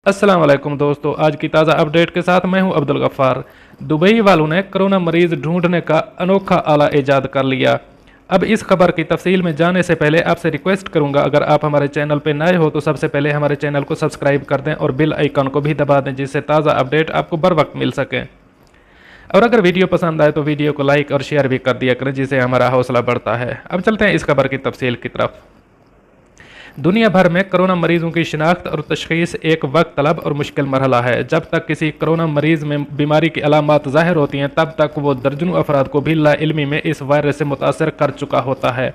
अस्सलाम वालेकुम दोस्तों, आज की ताज़ा अपडेट के साथ मैं हूं अब्दुल गफ्फार। दुबई वालों ने कोरोना मरीज ढूंढने का अनोखा आला ईजाद कर लिया। अब इस खबर की तफसील में जाने से पहले आपसे रिक्वेस्ट करूंगा, अगर आप हमारे चैनल पर नए हो तो सबसे पहले हमारे चैनल को सब्सक्राइब कर दें और बेल आइकन को भी दबा दें, जिससे ताज़ा अपडेट आपको बर वक्त मिल सके। और अगर वीडियो पसंद आए तो वीडियो को लाइक और शेयर भी कर दिया करें, जिससे हमारा हौसला बढ़ता है। अब चलते हैं इस खबर की तफसील की तरफ। दुनिया भर में कोरोना मरीजों की शिनाख्त और तशखीस एक वक्त तलब और मुश्किल मरहला है। जब तक किसी कोरोना मरीज में बीमारी की अलामत ज़ाहिर होती हैं, तब तक वो दर्जनों अफराद को भी लाइल्मी में इस वायरस से मुतासर कर चुका होता है।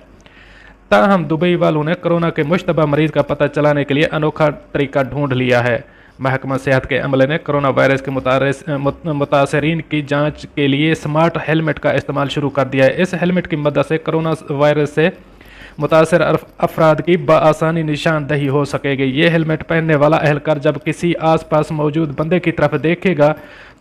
ताहम दुबई वालों ने कोरोना के मुश्तबा मरीज का पता चलाने के लिए अनोखा तरीका ढूंढ लिया है। महकमा सेहत के अमले ने कोरोना वायरस के मुतासरीन की जाँच के लिए स्मार्ट हेलमेट का इस्तेमाल शुरू कर दिया है। इस हेलमेट की मदद से कोरोना वायरस से मुतासर अफराद की बआसानी निशानदही हो सकेगी। ये हेलमेट पहनने वाला एहलकार जब किसी आसपास मौजूद बंदे की तरफ देखेगा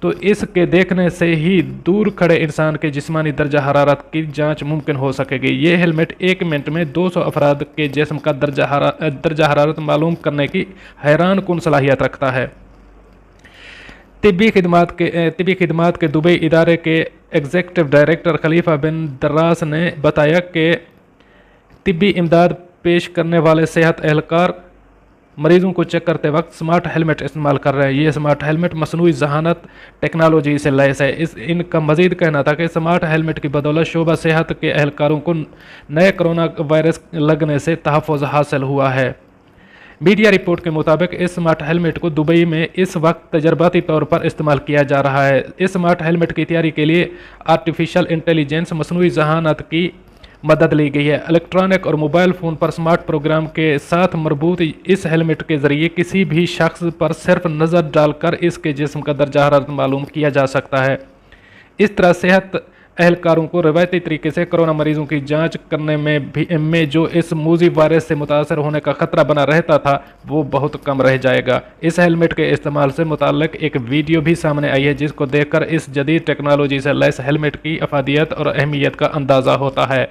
तो इसके देखने से ही दूर खड़े इंसान के जिस्मानी दर्जा हरारत की जांच मुमकिन हो सकेगी। ये हेलमेट 1 मिनट में 200 अफराद के जिस्म का दर्जा हरारत मालूम करने की हैरान कुन सलाहियत रखता है। तिब्बी खिदमात के दुबई इदारे के एग्जीक्यूटिव डायरेक्टर खलीफा बिन दर्रास ने बताया कि तिब्बी इमदाद पेश करने वाले सेहत एहलकार मरीजों को चेक करते वक्त स्मार्ट हेलमेट इस्तेमाल कर रहे हैं। ये स्मार्ट हेलमेट मसनूई जहानत टेक्नोलॉजी से लैस है। इनका मजीद कहना था कि स्मार्ट हेलमेट की बदौलत शोबा सेहत के एहलकारों को नए कोरोना वायरस लगने से तहफ़्फ़ुज़ हासिल हुआ है। मीडिया रिपोर्ट के मुताबिक इस स्मार्ट हेलमेट को दुबई में इस वक्त तजर्बाती तौर पर इस्तेमाल किया जा रहा है। इस स्मार्ट हेलमेट की तैयारी के लिए आर्टिफिशियल इंटेलिजेंस मसनूई जहानत की मदद ली गई है। इलेक्ट्रॉनिक और मोबाइल फ़ोन पर स्मार्ट प्रोग्राम के साथ मरबूत इस हेलमेट के ज़रिए किसी भी शख्स पर सिर्फ नज़र डालकर इसके जिस्म का दर्जा हरारत मालूम किया जा सकता है। इस तरह सेहत एहलकारों को रवायती तरीके से कोरोना मरीजों की जांच करने में जो इस मूजी वायरस से मुतासर होने का ख़तरा बना रहता था, वो बहुत कम रह जाएगा। इस हेलमेट के इस्तेमाल से मुताल्लिक एक वीडियो भी सामने आई है, जिसको देखकर इस जदीद टेक्नोलॉजी से लैस हेलमेट की अफादियत और अहमियत का अंदाज़ा होता है।